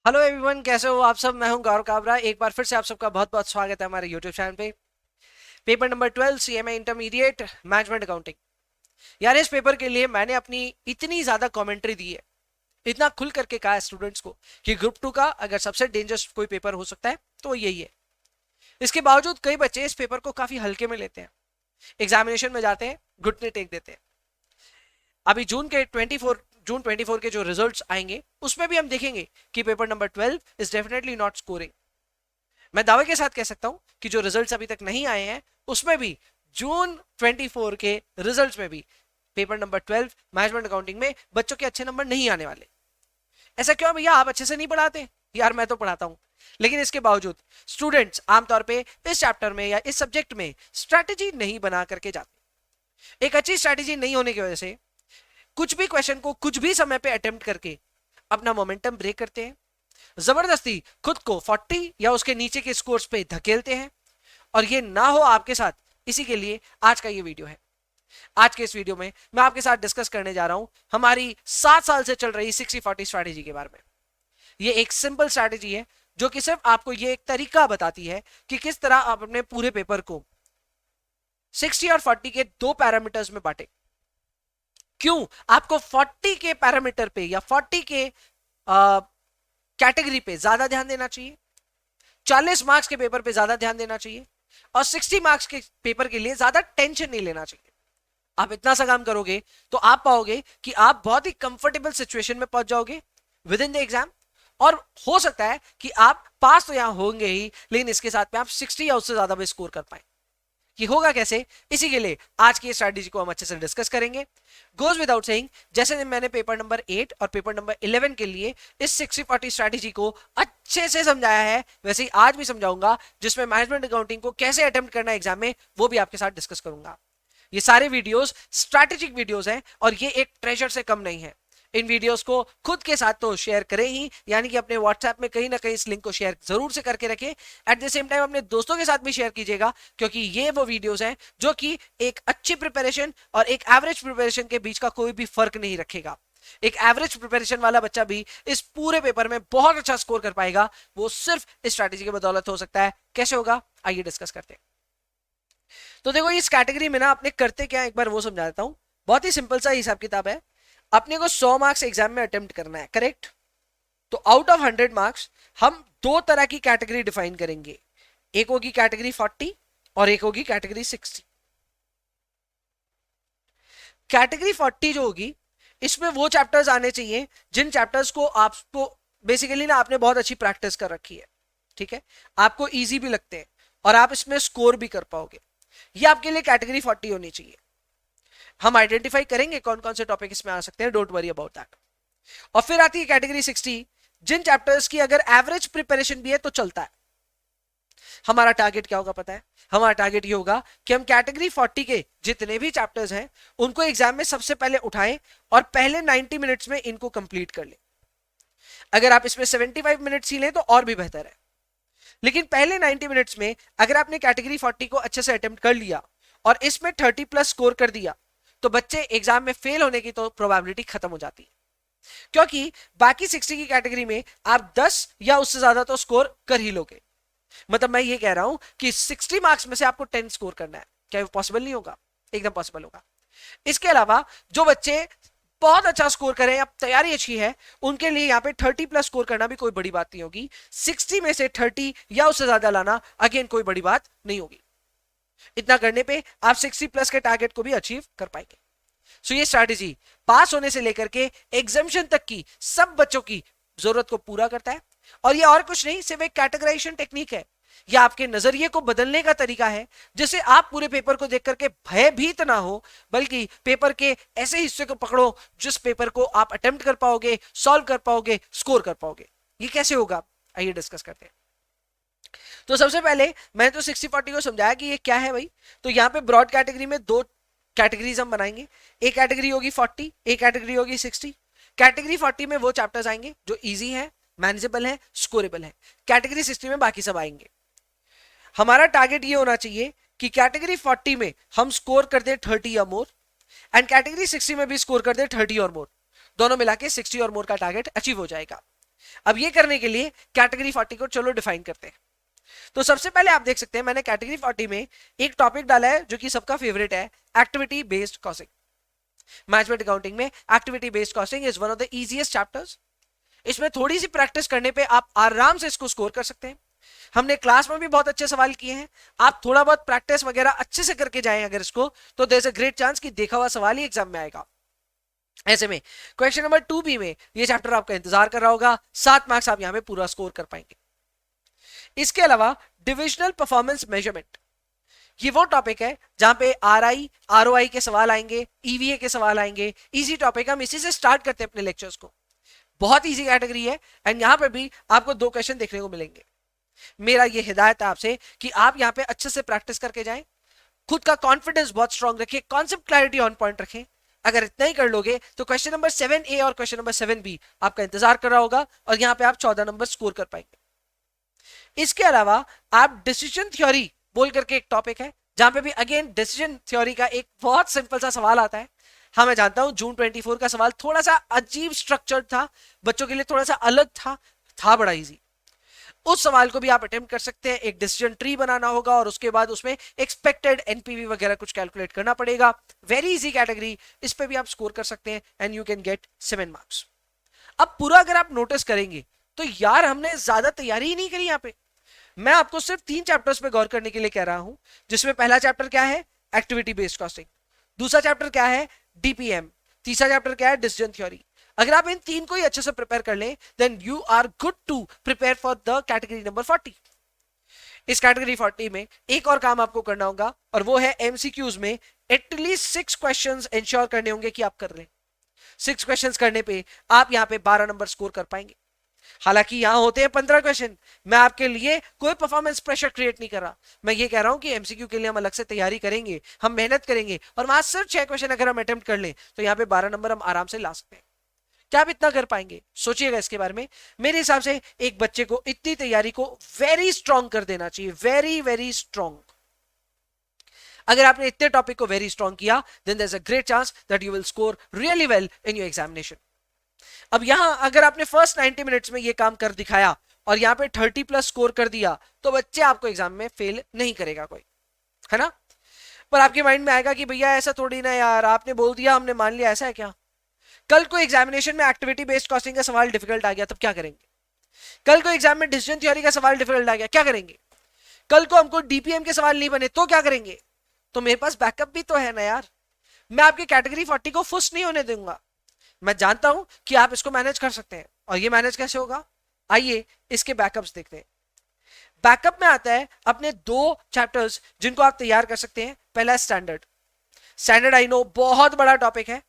Hello everyone, कैसे हो आप सब। मैं हूं गौरव काबरा। एक बार फिर से आप सबका बहुत बहुत स्वागत है हमारे यूट्यूब चैनल पे। Paper number 12 CMA intermediate management accounting. यार इस पेपर के लिए मैंने अपनी इतनी ज्यादा कमेंट्री दी है, इतना खुल करके कहा है स्टूडेंट्स को कि ग्रुप 2 का अगर सबसे डेंजरस कोई पेपर हो सकता है तो यही है। इसके बावजूद कई बच्चे इस पेपर को काफी हल्के में लेते हैं, एग्जामिनेशन में जाते हैं, घुटने टेक देते हैं। अभी जून 24 के जो रिजल्ट्स आएंगे उसमें भी हम देखेंगे कि paper number 12 is definitely not scoring. मैं दावे के साथ कह सकता हूं कि जो रिजल्ट्स अभी तक नहीं आए हैं उसमें भी जून 24 के रिजल्ट्स में भी पेपर नंबर 12 मैनेजमेंट अकाउंटिंग में बच्चों के अच्छे नंबर नहीं आने वाले। ऐसा क्यों भैया, आप अच्छे से नहीं पढ़ाते? यार मैं तो पढ़ाता हूं, लेकिन इसके बावजूद स्टूडेंट्स आमतौर पे इस चैप्टर में या इस सब्जेक्ट में स्ट्रैटेजी नहीं बना करके जाते। एक अच्छी स्ट्रैटेजी नहीं होने की वजह से कुछ भी क्वेश्चन को कुछ भी समय पे अटेम्प्ट करके अपना मोमेंटम ब्रेक करते हैं, जबरदस्ती खुद को 40 या उसके नीचे के स्कोर्स पे धकेलते हैं। और ये ना हो आपके साथ, इसी के लिए आज का ये वीडियो है। आज के इस वीडियो में मैं आपके साथ डिस्कस करने जा रहा हूं हमारी 7 साल से चल रही 60-40 स्ट्रैटेजी के बारे में। ये एक सिंपल स्ट्रैटेजी है जो कि सिर्फ आपको ये एक तरीका बताती है कि किस तरह आप अपने पूरे पेपर को 60 और 40 के दो पैरामीटर्स में बांटे। क्यों आपको 40 के पैरामीटर पे या 40 के कैटेगरी पे ज्यादा ध्यान देना चाहिए, 40 मार्क्स के पेपर पे ज्यादा ध्यान देना चाहिए, और 60 मार्क्स के पेपर के लिए ज्यादा टेंशन नहीं लेना चाहिए। आप इतना सा काम करोगे तो आप पाओगे कि आप बहुत ही कंफर्टेबल सिचुएशन में पहुंच जाओगे विद इन द एग्जाम। और हो सकता है कि आप पास तो यहां होंगे ही, लेकिन इसके साथ में आप 60 या उससे ज्यादा भी स्कोर कर पाए। कि होगा कैसे, इसी के लिए आज की स्ट्रैटेजी को हम अच्छे से डिस्कस करेंगे। गोज विदाउट सेइंग, जैसे मैंने पेपर नंबर 8 और पेपर नंबर 11 के लिए इस 60-40 स्ट्रैटेजी को अच्छे से समझाया है, वैसे ही आज भी समझाऊंगा, जिसमें मैनेजमेंट अकाउंटिंग को कैसे अटेम्प्ट करना है एग्जाम में, वो भी आपके साथ डिस्कस करूंगा। ये सारे वीडियोस स्ट्रैटेजिक वीडियोस हैं और ये एक ट्रेजर से कम नहीं है। इन वीडियोस को खुद के साथ तो शेयर करें ही, यानी कि अपने व्हाट्सएप में कहीं ना कहीं इस लिंक को शेयर जरूर से करके रखें। एट द सेम टाइम अपने दोस्तों के साथ भी शेयर कीजिएगा, क्योंकि ये वो वीडियोस हैं जो कि एक अच्छी प्रिपरेशन और एक एवरेज प्रिपरेशन के बीच का कोई भी फर्क नहीं रखेगा। एक एवरेज प्रिपरेशन वाला बच्चा भी इस पूरे पेपर में बहुत अच्छा स्कोर कर पाएगा, वो सिर्फ इस स्ट्रैटेजी की बदौलत हो सकता है। कैसे होगा, आइए डिस्कस करते हैं। तो देखो, इस कैटेगरी में ना अपने करते क्या, एक बार वो समझा देता हूं। बहुत ही सिंपल सा हिसाब किताब है। अपने को 100 मार्क्स एग्जाम में अटेम्प्ट करना है, करेक्ट? तो आउट ऑफ 100 मार्क्स हम दो तरह की कैटेगरी डिफाइन करेंगे। एक होगी कैटेगरी 40 और एक होगी कैटेगरी 60। कैटेगरी 40 जो होगी, इसमें वो चैप्टर्स आने चाहिए जिन चैप्टर्स को आपको बेसिकली ना आपने बहुत अच्छी प्रैक्टिस कर रखी है, ठीक है, आपको इजी भी लगते हैं और आप इसमें स्कोर भी कर पाओगे। ये आपके लिए कैटेगरी 40 होनी चाहिए। हम आइडेंटिफाई करेंगे कौन कौन से टॉपिक इसमें आ सकते हैं, डोंट वरी अबाउट दैट। और फिर आती है कैटेगरी 60, जिन चैप्टर्स की अगर एवरेज प्रिपरेशन भी है तो चलता है। हमारा टारगेट क्या होगा पता है? हमारा टारगेट ये होगा कि हम कैटेगरी 40 के जितने भी चैप्टर्स हैं उनको एग्जाम में सबसे पहले उठाएं और पहले 90 मिनट्स में इनको कंप्लीट कर लें। अगर आप इसमें 75 मिनट्स ही लें तो और भी बेहतर है, लेकिन पहले 90 मिनट्स में अगर आपने कैटेगरी 40 को अच्छे से अटेम्प्ट कर लिया और इसमें 30 प्लस स्कोर कर दिया, तो बच्चे एग्जाम में फेल होने की तो प्रोबेबिलिटी खत्म हो जाती है। क्योंकि बाकी 60 की कैटेगरी में आप 10 या उससे ज्यादा तो स्कोर कर ही लोगे। मतलब मैं ये कह रहा हूं कि 60 मार्क्स में से आपको 10 स्कोर करना है। क्या पॉसिबल नहीं होगा? एकदम पॉसिबल होगा। इसके अलावा जो बच्चे बहुत अच्छा स्कोर करें, अब तैयारी अच्छी है, उनके लिए यहाँ पे 30 प्लस स्कोर करना भी कोई बड़ी बात नहीं होगी। 60 में से 30 या उससे ज्यादा लाना अगेन कोई बड़ी बात नहीं होगी। इतना करने पे आप 60 प्लस के टारगेट को भी अचीव कर पाएंगे। सो ये स्ट्रैटेजी पास होने से लेकर के एग्जामिनेशन तक की सब बच्चों की जरूरत को पूरा करता है। और ये और कुछ नहीं, सिर्फ एक कैटेगराइजेशन टेक्निक है। यह आपके नजरिए को बदलने का तरीका है, जिससे आप पूरे पेपर को देख करके भयभीत ना हो, बल्कि पेपर के ऐसे हिस्से को पकड़ो जिस पेपर को आप अटेम्प्ट कर पाओगे, सॉल्व कर पाओगे, स्कोर कर पाओगे। ये कैसे होगा, आइए डिस्कस करते हैं। तो सबसे पहले मैंने तो 60-40 को समझाया कि ये क्या है भाई। तो यहाँ पे ब्रॉड कैटेगरी में दो कैटेगरीज हम बनाएंगे। एक कैटेगरी होगी 40, एक कैटेगरी होगी 60। कैटेगरी 40 में वो चैप्टर्स आएंगे जो इजी है, मैनेजेबल है, स्कोरेबल है। कैटेगरी 60 में बाकी सब आएंगे। हमारा टारगेट ये होना चाहिए कि कैटेगरी 40 में हम स्कोर कर दे 30 या मोर, एंड कैटेगरी 60 में भी स्कोर कर दे 30 और मोर। दोनों मिला के 60 और मोर का टारगेट अचीव हो जाएगा। अब ये करने के लिए कैटेगरी 40 को चलो डिफाइन करते हैं। तो सबसे पहले आप देख सकते हैं मैंने कैटेगरी 40 में एक टॉपिक डाला है जो कि सबका फेवरेट है, activity based costing. Management accounting में activity based costing is one of the easiest chapters. इसमें थोड़ी सी प्रैक्टिस करने पे आप आराम से इसको स्कोर कर सकते हैं। हमने क्लास में भी बहुत अच्छे सवाल किए हैं, आप थोड़ा बहुत प्रैक्टिस वगैरह अच्छे से करके जाएं अगर इसको, तो there is a great chance कि देखा हुआ सवाल ही एग्जाम में आएगा। ऐसे में क्वेश्चन नंबर 2B में ये चैप्टर आपका इंतजार कर रहा होगा, 7 मार्क्स आप यहां पे पूरा स्कोर कर पाएंगे। इसके अलावा डिविजनल परफॉर्मेंस मेजरमेंट, ये वो टॉपिक है जहां पे आरआई आरओआई के सवाल आएंगे, ईवीए के सवाल आएंगे। इजी टॉपिक, हम इसी से स्टार्ट करते हैं अपने लेक्चर्स को। बहुत इजी कैटेगरी है एंड यहां पे भी आपको 2 क्वेश्चन देखने को मिलेंगे। मेरा ये हिदायत है आपसे कि आप यहां पे अच्छे से प्रैक्टिस करके जाएं, खुद का कॉन्फिडेंस बहुत स्ट्रांग रखें, कॉन्सेप्ट क्लैरिटी ऑन पॉइंट रखें। अगर इतना ही कर लोगे तो क्वेश्चन नंबर 7A और क्वेश्चन नंबर 7B आपका इंतजार कर रहा होगा और यहां पे आप 14 नंबर स्कोर कर पाएंगे। इसके अलावा आप डिसीजन थ्योरी बोल करके एक टॉपिक है जहां पे भी अगेन डिसीजन थ्योरी का एक बहुत सिंपल सा सवाल आता है। हाँ मैं जानता हूं जून 24 का सवाल थोड़ा सा अजीब स्ट्रक्चर्ड था, बच्चों के लिए थोड़ा सा अलग था बड़ा इजी। उस सवाल को भी आप अटेम्प्ट कर सकते हैं। एक डिसीजन ट्री बनाना होगा और उसके बाद उसमें एक्सपेक्टेड एनपीवी वगैरह कुछ कैलकुलेट करना पड़ेगा। वेरी इजी कैटेगरी, इस पे भी आप स्कोर कर सकते हैं and you can get 7 marks. अब पूरा अगर आप नोटिस करेंगे तो यार हमने ज्यादा तैयारी ही नहीं करी यहाँ पे। मैं आपको सिर्फ 3 चैप्टर्स पे गौर करने के लिए कह रहा हूं, जिसमें पहला चैप्टर क्या है, एक्टिविटी बेस्ड कॉस्टिंग, दूसरा चैप्टर क्या है, डीपीएम, तीसरा चैप्टर क्या है, डिसीजन थ्योरी। अगर आप इन 3 को ही अच्छे से प्रिपेयर कर लें then you are good to prepare for the category number 40। इस कैटेगरी 40 में एक और काम आपको करना होगा और वो है एमसीक्यूज में एटलीस्ट 6 क्वेश्चंस इंश्योर करने होंगे कि आप कर लें। 6 क्वेश्चंस करने पे आप यहां पे 12 नंबर स्कोर कर पाएंगे। हालांकि यहां होते हैं 15 क्वेश्चन, मैं आपके लिए कोई परफॉर्मेंस प्रेशर क्रिएट नहीं कर रहा। मैं ये कह रहा हूं कि एमसीक्यू के लिए हम अलग से तैयारी करेंगे, हम मेहनत करेंगे और वहां सिर्फ 6 क्वेश्चन अगर हम अटेम्प्ट कर लें तो यहां पे 12 नंबर हम आराम से ला सकते हैं। क्या आप इतना कर पाएंगे? सोचिएगा इसके बारे में। मेरे हिसाब से एक बच्चे को इतनी तैयारी को वेरी स्ट्रांग कर देना चाहिए, वेरी वेरी स्ट्रांग। अगर आपने इतने टॉपिक को वेरी स्ट्रांग किया then there is a great chance that you will score really well in your examination. अब यहां अगर आपने फर्स्ट 90 मिनट्स में ये काम कर दिखाया और यहां पे 30+ स्कोर कर दिया तो बच्चे आपको एग्जाम में फेल नहीं करेगा कोई, है ना। पर आपके माइंड में आएगा कि भैया ऐसा थोड़ी ना यार, आपने बोल दिया हमने मान लिया, ऐसा है क्या? कल को एग्जामिनेशन में एक्टिविटी बेस्ड कॉस्टिंग का सवाल डिफिकल्ट आ गया तब क्या करेंगे? कल को एग्जाम में डिसीजन थ्योरी का सवाल डिफिकल्ट आ गया, क्या करेंगे? कल को हमको डीपीएम के सवाल नहीं बने तो क्या करेंगे? तो मेरे पास बैकअप भी तो है ना यार। मैं आपकी कैटेगरी 40 को फुस नहीं होने दूंगा। मैं जानता हूं कि आप इसको मैनेज कर सकते हैं और ये मैनेज कैसे होगा, आइए इसके बैकअप्स देखते हैं। बैकअप में आता है अपने 2 चैप्टर्स जिनको आप तैयार कर सकते हैं। पहला स्टैंडर्ड। स्टैंडर्ड आई नो बहुत बड़ा टॉपिक है,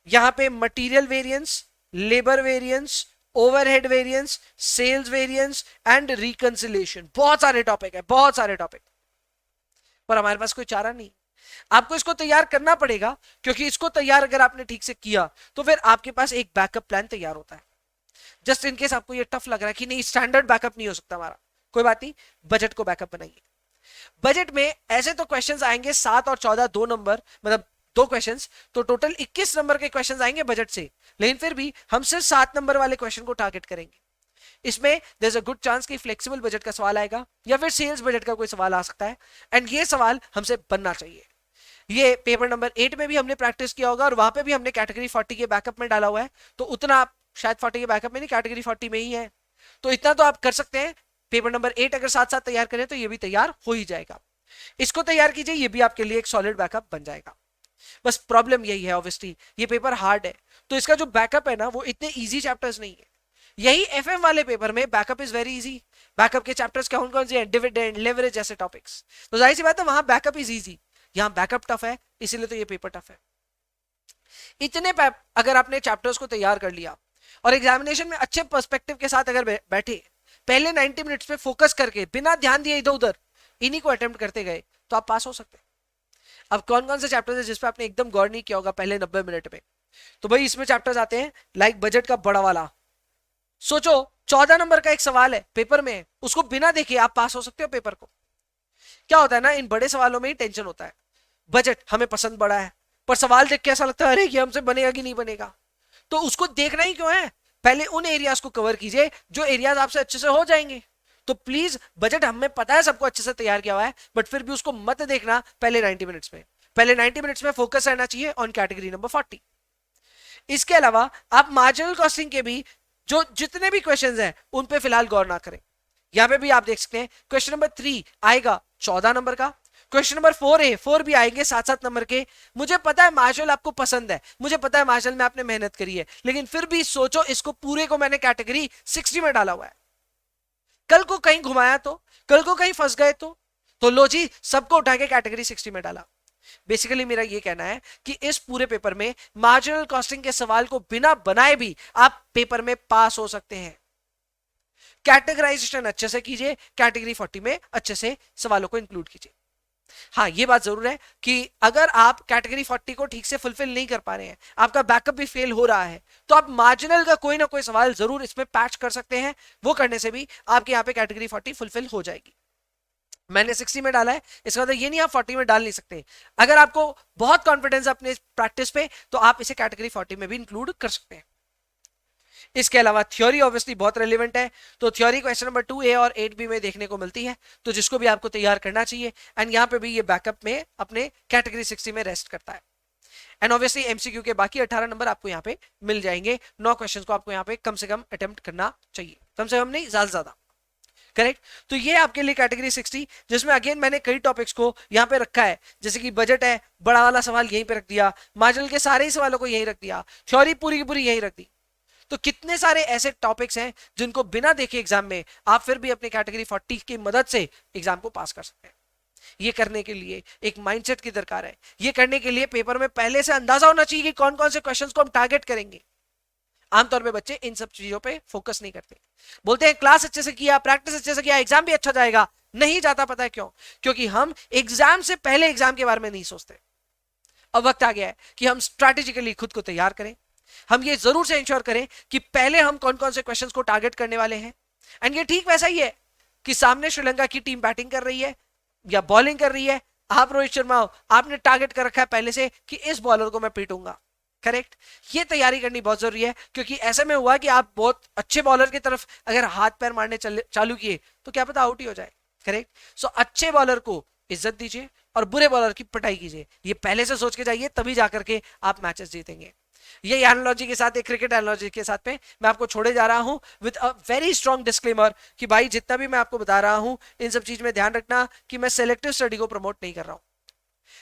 यहां पे material variance, labour variance, overhead variance, sales variance and reconciliation, बहुत सारे टॉपिक है, बहुत सारे टॉपिक। पर हमारे पास कोई चारा नहीं, आपको इसको तैयार करना पड़ेगा, क्योंकि इसको तैयार अगर आपने ठीक से किया तो फिर आपके पास एक बैकअप प्लान तैयार होता है। जस्ट इन केस आपको ये टफ लग रहा है कि नहीं स्टैंडर्ड बैकअप नहीं हो सकता हमारा, कोई बात नहीं, बजट को बैकअप बनाइए। बजट में ऐसे तो क्वेश्चंस आएंगे 7 और 14 2 नंबर, मतलब 2 क्वेश्चंस, तो टोटल 21 नंबर के क्वेश्चंस आएंगे बजट से। लेकिन फिर भी हम सिर्फ 7 नंबर वाले क्वेश्चन को टारगेट करेंगे। इसमें there is a good chance कि फ्लेक्सिबल बजट का सवाल आएगा या फिर सेल्स बजट का कोई सवाल आ सकता है एंड ये सवाल हमसे बनना चाहिए। ये पेपर नंबर 8 में भी हमने प्रैक्टिस किया होगा और वहां पे भी हमने कैटेगरी 40 के बैकअप में डाला हुआ है, तो उतना आप शायद 40 के बैकअप में नहीं, कैटेगरी 40 में ही है, तो इतना तो आप कर सकते हैं। पेपर नंबर 8 अगर साथ साथ तैयार करें तो ये भी तैयार हो ही जाएगा। इसको तैयार कीजिए, ये भी आपके लिए एक सॉलिड बैकअप बन जाएगा। बस प्रॉब्लम यही है ऑब्वियसली ये पेपर हार्ड है, तो इसका जो बैकअप है ना वो इतने इजी चैप्टर्स नहीं है। यही एफएम वाले पेपर में backup is very easy. Backup के चैप्टर्स कौन कौन से हैं? डिविडेंड, लेवरेज जैसे टॉपिक्स। तो जाहिर सी बात है वहां बैकअप इज इजी, यहां बैकअप टफ है, इसीलिए तो ये पेपर टफ है। इतने अगर आपने चैप्टर्स को तैयार कर लिया और एग्जामिनेशन में अच्छे पर्सपेक्टिव के साथ अगर बैठे, पहले 90 मिनट्स पे फोकस करके बिना ध्यान दिए इधर उधर इन्हीं को अटेम्प्ट करते गए तो आप पास हो सकते हैं। अब कौन कौन से चैप्टर्स है जिस पे आपने एकदम गौर नहीं किया होगा पहले 90 मिनट में? तो भाई इसमें चैप्टर्स आते हैं लाइक बजट का बड़ा वाला। सोचो 14 नंबर का एक सवाल है पेपर में, उसको बिना देखे आप पास हो सकते हो पेपर को। क्या होता है ना, इन बड़े सवालों में ही टेंशन होता है। बजट हमें पसंद बड़ा है पर सवाल देख के ऐसा लगता है अरे ये हमसे बनेगा कि नहीं बनेगा, तो उसको देखना ही क्यों है? पहले उन एरियाज को कवर कीजिए जो एरियाज आपसे अच्छे से हो जाएंगे। तो प्लीज बजट हमें पता है सबको अच्छे से तैयार किया हुआ है, बट फिर भी उसको मत देखना पहले 90 मिनट्स में। पहले 90 मिनट्स में फोकस रहना चाहिए ऑन कैटेगरी नंबर 40। इसके अलावा आप मार्जिनल कॉस्टिंग के भी जो जितने भी क्वेश्चंस हैं उन पे फिलहाल गौर ना करें। यहां पे भी आप देख सकते हैं क्वेश्चन नंबर 3 आएगा 14 नंबर का, क्वेश्चन नंबर 4 भी आएंगे 7-7 नंबर के। मुझे पता है मार्जिनल आपको पसंद है, मुझे पता है मार्जिनल में आपने मेहनत करी है, लेकिन फिर भी सोचो इसको पूरे को मैंने कैटेगरी 60 में डाला हुआ है, कल को कहीं घुमाया तो, कल को कहीं फंस गए तो लो जी सबको उठा के कैटेगरी 60 में डाला। बेसिकली मेरा ये कहना है कि इस पूरे पेपर में मार्जिनल कॉस्टिंग के सवाल को बिना बनाए भी आप पेपर में पास हो सकते हैं। कैटेगराइजेशन अच्छे से कीजिए, कैटेगरी 40 में अच्छे से सवालों को इंक्लूड कीजिए। हाँ ये बात जरूर है कि अगर आप कैटेगरी 40 को ठीक से फुलफिल नहीं कर पा रहे हैं, आपका बैकअप भी फेल हो रहा है, तो आप मार्जिनल का कोई ना कोई सवाल जरूर इसमें पैच कर सकते हैं। वो करने से भी आपके यहाँ पे कैटेगरी 40 फुलफिल हो जाएगी। मैंने 60 में डाला है, इसका मतलब ये नहीं आप 40 में डाल नहीं सकते। अगर आपको बहुत कॉन्फिडेंस अपने प्रैक्टिस पे, तो आप इसे कैटेगरी 40 में भी इंक्लूड कर सकते हैं। इसके अलावा थ्योरी ऑब्वियसली बहुत रेलिवेंट है, तो थ्योरी क्वेश्चन नंबर 2A और 8B में देखने को मिलती है, तो जिसको भी आपको तैयार करना चाहिए। एंड यहाँ पे भी ये बैकअप में अपने कैटेगरी 60 में रेस्ट करता है। एंड ऑब्वियसली एमसीक्यू के बाकी 18 नंबर आपको यहाँ पे मिल जाएंगे। 9 क्वेश्चन को आपको यहाँ पे कम से कम अटेम्प्ट करना चाहिए, कम से कम नहीं ज्यादा। करेक्ट। तो ये आपके लिए कैटेगरी 60, जिसमें अगेन मैंने कई टॉपिक्स को यहाँ पे रखा है, जैसे कि बजट है, बड़ा वाला सवाल यहीं पे रख दिया, मार्जिनल के सारे ही सवालों को यहीं रख दिया, थ्योरी पूरी की पूरी यहीं रख दी। तो कितने सारे ऐसे टॉपिक्स हैं जिनको बिना देखे एग्जाम में आप फिर भी अपने कैटेगरी 40 की मदद से एग्जाम को पास कर सकते हैं। ये करने के लिए एक माइंडसेट की दरकार है। ये करने के लिए पेपर में पहले से अंदाजा होना चाहिए कि कौन कौन से क्वेश्चंस को हम टारगेट करेंगे। आमतौर पे बच्चे इन सब चीजों पे फोकस नहीं करते, बोलते हैं क्लास अच्छे से किया, प्रैक्टिस अच्छे से किया, एग्जाम भी अच्छा जाएगा। नहीं जाता, पता है क्यों? क्योंकि हम एग्जाम से पहले एग्जाम के बारे में नहीं सोचते। अब वक्त आ गया है कि हम स्ट्रैटेजिकली खुद को तैयार करें। हम ये जरूर से इंश्योर करें कि पहले हम कौन कौन से क्वेश्चंस को टारगेट करने वाले हैं। एंड ये ठीक वैसा ही है कि सामने श्रीलंका की टीम बैटिंग कर रही है या बॉलिंग कर रही है, आप रोहित शर्मा हो, आपने टारगेट कर रखा है पहले से कि इस बॉलर को मैं पीटूंगा। करेक्ट। ये तैयारी करनी बहुत जरूरी है, क्योंकि ऐसे में हुआ कि आप बहुत अच्छे बॉलर की तरफ अगर हाथ पैर मारने चालू किए तो क्या पता आउट ही हो जाए। करेक्ट। सो अच्छे बॉलर को इज्जत दीजिए और बुरे बॉलर की पिटाई कीजिए। ये पहले से सोच के जाइए, तभी जाकर के आप मैचेस जीतेंगे। ये एनालॉजी के साथ, एक क्रिकेट एनालॉजी के साथ में मैं आपको छोड़े जा रहा हूं with a very strong disclaimer कि भाई जितना भी मैं आपको बता रहा हूं इन सब चीज में ध्यान रखना कि मैं सिलेक्टिव स्टडी को प्रमोट नहीं कर रहा हूं।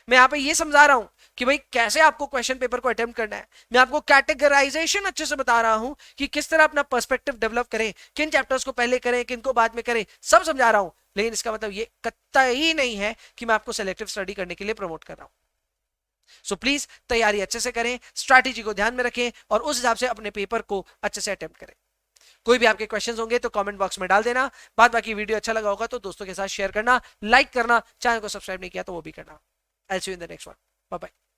मैं यहाँ पे ये समझा रहा हूं कि भाई कैसे आपको क्वेश्चन पेपर को अटेम्प्ट करना है। मैं आपको कैटेगराइजेशन अच्छे से बता रहा हूं कि किस तरह अपना पर्सपेक्टिव डेवलप करें, किन चैप्टर्स को पहले करें, किन को बाद में करें, सब समझा रहा हूं। लेकिन इसका मतलब ये कतई नहीं है कि मैं आपको सिलेक्टिव स्टडी करने के लिए प्रमोट कर रहा हूं। सो प्लीज तैयारी अच्छे से करें, स्ट्रैटेजी को ध्यान में रखें और उस हिसाब से अपने पेपर को अच्छे से अटेम्प्ट करें। कोई भी आपके क्वेश्चंस होंगे तो कमेंट बॉक्स में डाल देना। बाद बाकी वीडियो अच्छा लगा होगा तो दोस्तों के साथ शेयर करना, लाइक करना, चैनल को सब्सक्राइब नहीं किया तो वो भी करना। I'll see you in the next one. Bye bye.